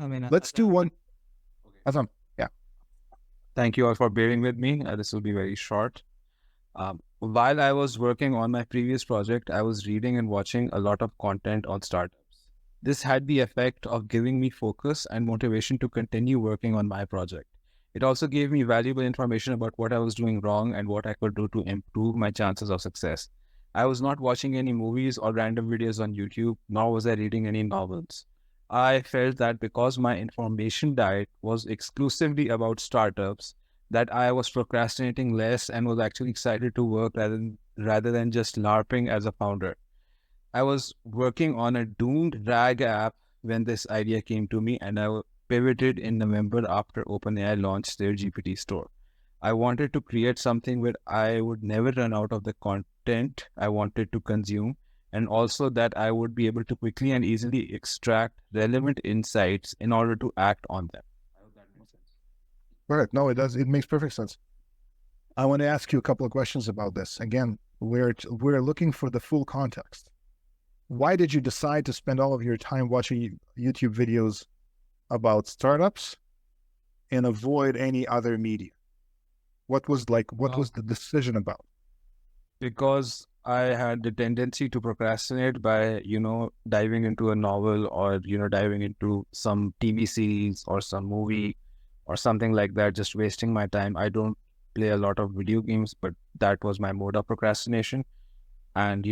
I mean, Let's do one. Azam, yeah. Thank you all for bearing with me. This will be very short. While I was working on my previous project, I was reading and watching a lot of content on startups. This had the effect of giving me focus and motivation to continue working on my project. It also gave me valuable information about what I was doing wrong and what I could do to improve my chances of success. I was not watching any movies or random videos on YouTube, nor was I reading any novels. I felt that because my information diet was exclusively about startups, that I was procrastinating less and was actually excited to work rather than just LARPing as a founder. I was working on a doomed RAG app when this idea came to me, and I pivoted in November after OpenAI launched their GPT store. I wanted to create something where I would never run out of the content I wanted to consume, and also that I would be able to quickly and easily extract relevant insights in order to act on them. I hope that makes sense. Correct. No, it does. It makes perfect sense. I want to ask you a couple of questions about this. Again, we're looking for the full context. Why did you decide to spend all of your time watching YouTube videos about startups and avoid any other media? What was the decision about? Because I had the tendency to procrastinate by, diving into a novel or, diving into some TV series or some movie or something like that, just wasting my time. I don't play a lot of video games, but that was my mode of procrastination. And,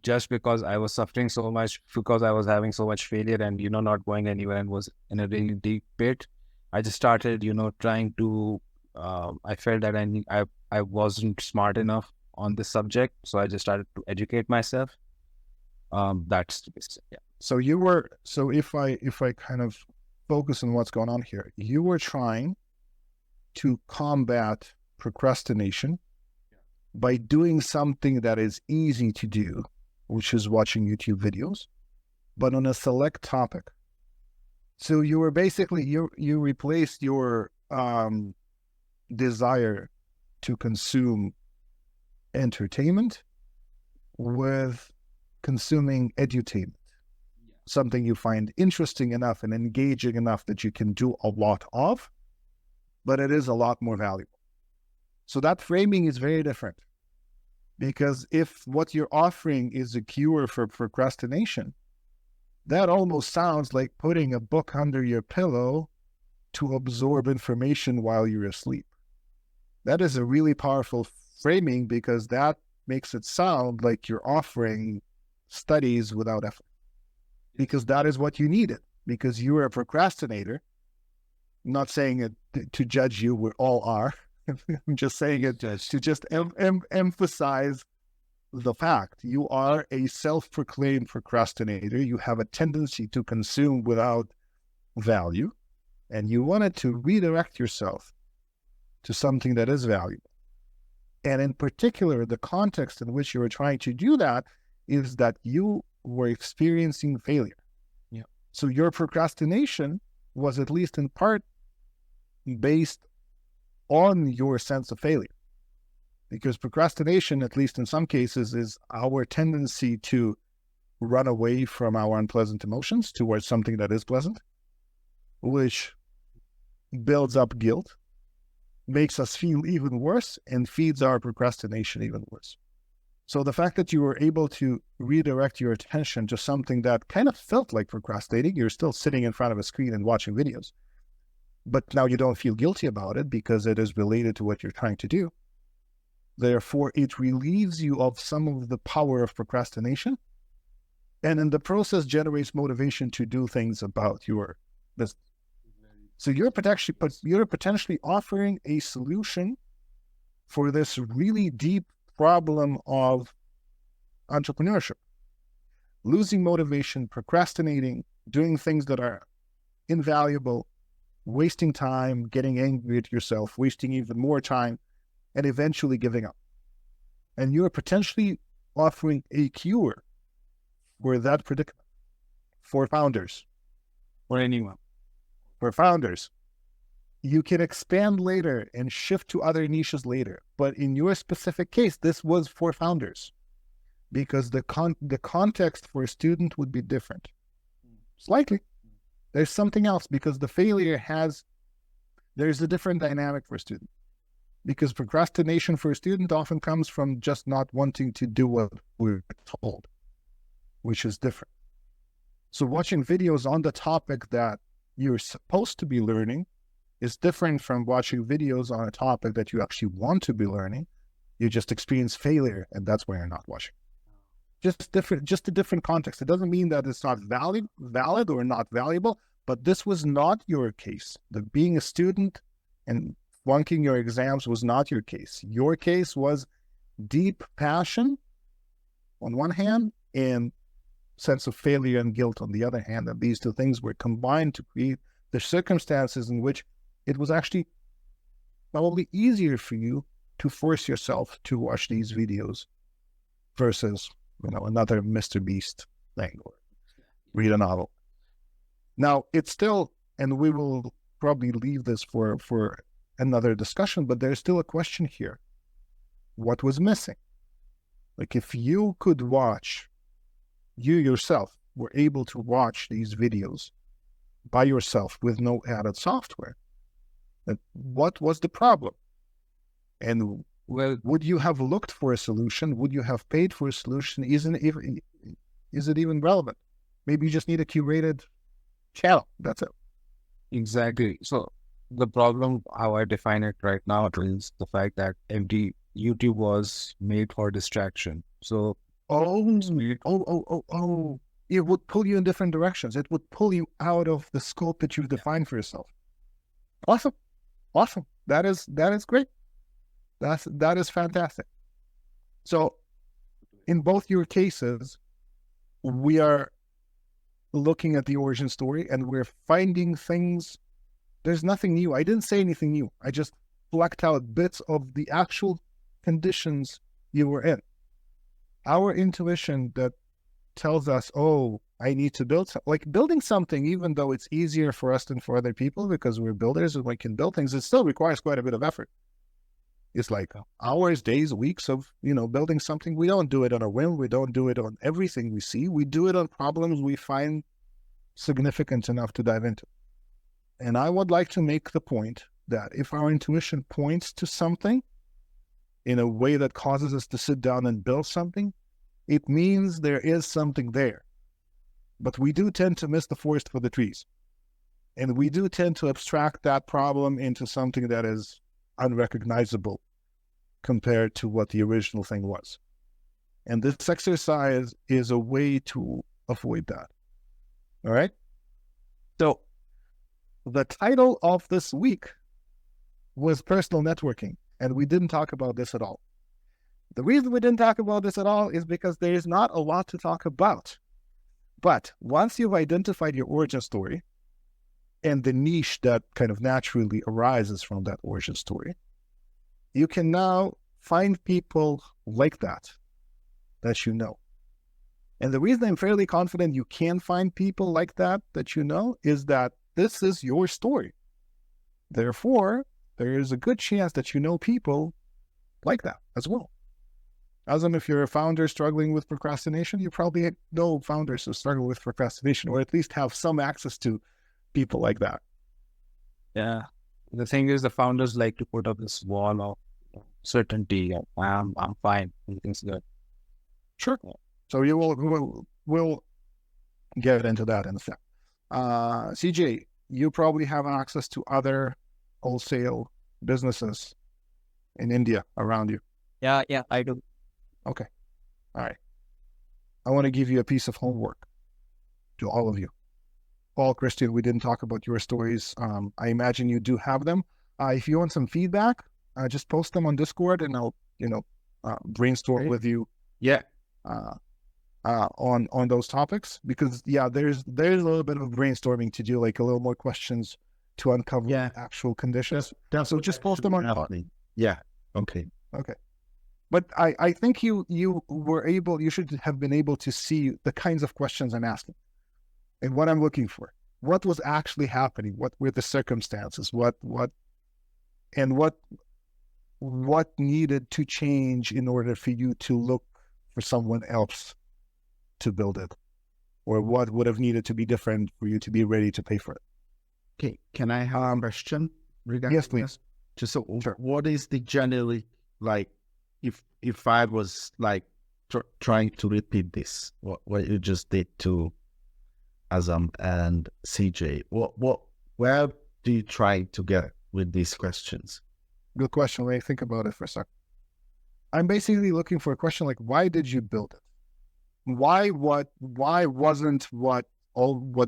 just because I was suffering so much, because I was having so much failure and, not going anywhere and was in a really deep pit, I just started, trying to, I felt that I wasn't smart enough on this subject. So I just started to educate myself. That's yeah. So if I kind of focus on what's going on here, you were trying to combat procrastination by doing something that is easy to do, which is watching YouTube videos, but on a select topic. So you were basically, you replaced your desire to consume entertainment with consuming edutainment, something you find interesting enough and engaging enough that you can do a lot of, but it is a lot more valuable. So that framing is very different, because if what you're offering is a cure for procrastination, that almost sounds like putting a book under your pillow to absorb information while you're asleep. That is a really powerful framing, because that makes it sound like you're offering studies without effort, because that is what you needed, because you were a procrastinator. I'm not saying it to judge you, we all are. I'm just saying it to just emphasize the fact you are a self-proclaimed procrastinator. You have a tendency to consume without value, and you wanted to redirect yourself to something that is valuable. And in particular, the context in which you were trying to do that is that you were experiencing failure. Yeah. So your procrastination was at least in part based on your sense of failure. Because procrastination, at least in some cases, is our tendency to run away from our unpleasant emotions towards something that is pleasant, which builds up guilt, makes us feel even worse, and feeds our procrastination even worse. So the fact that you were able to redirect your attention to something that kind of felt like procrastinating, you're still sitting in front of a screen and watching videos, but now you don't feel guilty about it because it is related to what you're trying to do. Therefore, it relieves you of some of the power of procrastination, and in the process generates motivation to do things about your business. So you're potentially offering a solution for this really deep problem of entrepreneurship. Losing motivation, procrastinating, doing things that are invaluable, wasting time, getting angry at yourself, wasting even more time, and eventually giving up. And you're potentially offering a cure for that predicament for founders. For anyone. For founders. You can expand later and shift to other niches later. But in your specific case, this was for founders, because the context for a student would be different. Slightly. There's something else, because the failure there's a different dynamic for a student. Because procrastination for a student often comes from just not wanting to do what we're told, which is different. So watching videos on the topic that you're supposed to be learning is different from watching videos on a topic that you actually want to be learning. You just experience failure, and that's why you're not watching. Just a different context. It doesn't mean that it's not valid or not valuable, but this was not your case. The being a student and flunking your exams was not your case. Your case was deep passion on one hand and sense of failure and guilt on the other hand. And these two things were combined to create the circumstances in which it was actually probably easier for you to force yourself to watch these videos versus, another Mr. Beast thing or read a novel. Now, it's still, and we will probably leave this for another discussion, but there's still a question here. What was missing? Like, if you could watch, you yourself were able to watch these videos by yourself with no added software, what was the problem? And would you have looked for a solution? Would you have paid for a solution? Is it even relevant? Maybe you just need a curated channel. That's it. Exactly. So the problem, how I define it right now, is the fact that YouTube was made for distraction. So it would pull you in different directions. It would pull you out of the scope that you've defined for yourself. Awesome. That is great. That is fantastic. So in both your cases, we are looking at the origin story and we're finding things. There's nothing new. I didn't say anything new. I just plucked out bits of the actual conditions you were in. Our intuition that tells us, oh, I need to build building something, even though it's easier for us than for other people because we're builders and we can build things, it still requires quite a bit of effort. It's like hours, days, weeks of, building something. We don't do it on a whim. We don't do it on everything we see. We do it on problems we find significant enough to dive into. And I would like to make the point that if our intuition points to something in a way that causes us to sit down and build something, it means there is something there. But we do tend to miss the forest for the trees. And we do tend to abstract that problem into something that is unrecognizable compared to what the original thing was. And this exercise is a way to avoid that. All right? So the title of this week was personal networking, and we didn't talk about this at all. The reason we didn't talk about this at all is because there is not a lot to talk about. But once you've identified your origin story and the niche that kind of naturally arises from that origin story, you can now find people like that you know. And the reason I'm fairly confident you can find people like that you know is that this is your story. Therefore, there is a good chance that you know people like that as well. As if you're a founder struggling with procrastination, you probably know founders who struggle with procrastination, or at least have some access to people like that. Yeah. The thing is, the founders like to put up this wall of certainty. I'm fine. Everything's good. Sure. So we'll get into that in a sec. CJ, you probably have access to other wholesale businesses in India around you. Yeah, I do. Okay. All right. I want to give you a piece of homework to all of you. Paul, Christian, we didn't talk about your stories. I imagine you do have them. If you want some feedback, just post them on Discord and I'll, brainstorm with you. Yeah. On those topics, because there's a little bit of brainstorming to do, like a little more questions to uncover actual conditions. So just post them on. Yeah. Okay. But I think you should have been able to see the kinds of questions I'm asking and what I'm looking for. What was actually happening? What were the circumstances? What needed to change in order for you to look for someone else to build it? or what would have needed to be different for you to be ready to pay for it? Okay, can I have a question regarding Yes, please. this? Just so, Sure. what is the generally like? If I was like trying to repeat this, what you just did to Azam and CJ, where do you try to get with these questions? Good question. Let me think about it for a second. I'm basically looking for a question like, why did you build it? Why wasn't what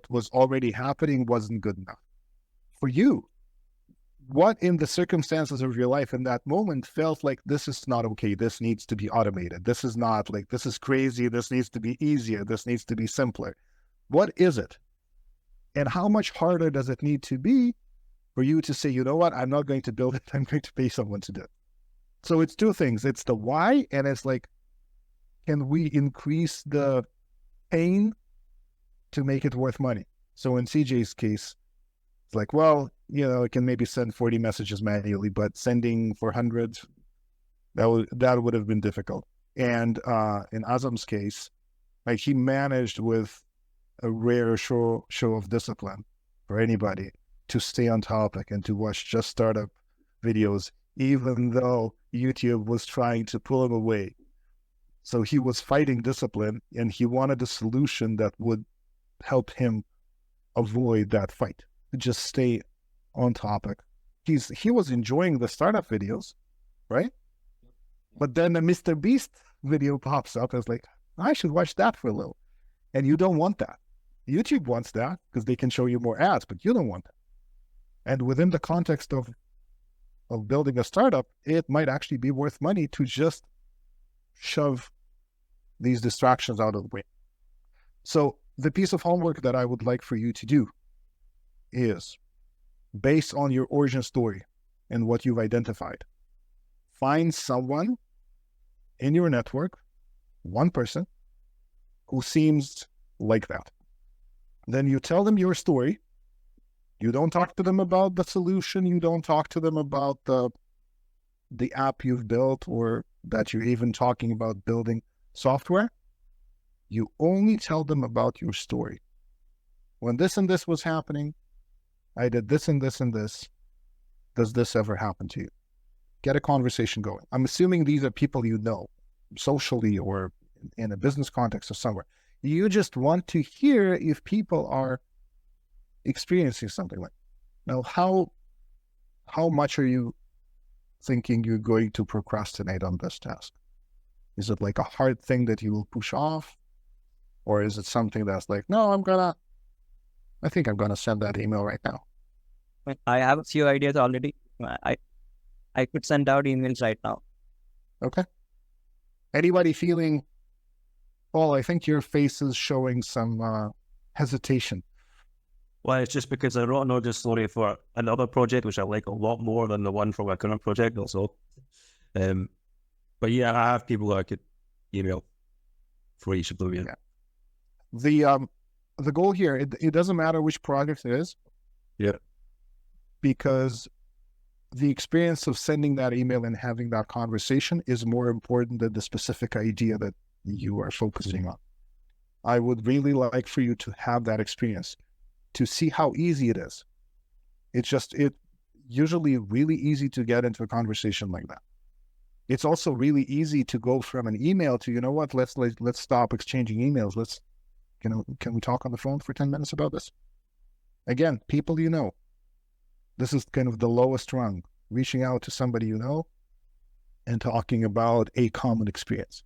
was already happening wasn't good enough for you? What in the circumstances of your life in that moment felt like this is not okay, this needs to be automated, this is not like, this is crazy, this needs to be easier, this needs to be simpler? What is it? And how much harder does it need to be for you to say, you know what, I'm not going to build it, I'm going to pay someone to do it? So it's two things. It's the why, and it's like, can we increase the pain to make it worth money? So in CJ's case, it's like, well, it can maybe send 40 messages manually, but sending 400, that would have been difficult. And in Azam's case, like, he managed with a rare show of discipline for anybody to stay on topic and to watch just startup videos, even though YouTube was trying to pull him away. So he was fighting discipline, and he wanted a solution that would help him avoid that fight, to just stay on topic. He was enjoying the startup videos, right? But then the Mr. Beast video pops up, and it's like, I should watch that for a little. And you don't want that. YouTube wants that because they can show you more ads, but you don't want that. And within the context of building a startup, it might actually be worth money to just shove these distractions out of the way. So the piece of homework that I would like for you to do is, based on your origin story and what you've identified, find someone in your network, one person, who seems like that. Then you tell them your story. You don't talk to them about the solution. You don't talk to them about the app you've built, or that you're even talking about building software. You only tell them about your story. When this and this was happening, I did this and this and this. Does this ever happen to you? Get a conversation going. I'm assuming these are people you know, socially or in a business context or somewhere. You just want to hear if people are experiencing something like that. Now, how much are you thinking you're going to procrastinate on this task? Is it like a hard thing that you will push off? Or is it something that's like, no, I think I'm going to send that email right now? I have a few ideas already. I could send out emails right now. Okay. Anybody feeling, Paul, I think your face is showing some hesitation. Well, it's just because I wrote another story for another project, which I like a lot more than the one for my current project also. But yeah, I have people that I could email for each of them. Yeah. The goal here, it doesn't matter which project it is. Yeah. Because the experience of sending that email and having that conversation is more important than the specific idea that you are focusing on. I would really like for you to have that experience, to see how easy it is. It's usually really easy to get into a conversation like that. It's also really easy to go from an email to, you know what, let's stop exchanging emails. Can we talk on the phone for 10 minutes about this? Again, people you know. This is kind of the lowest rung, reaching out to somebody you know and talking about a common experience.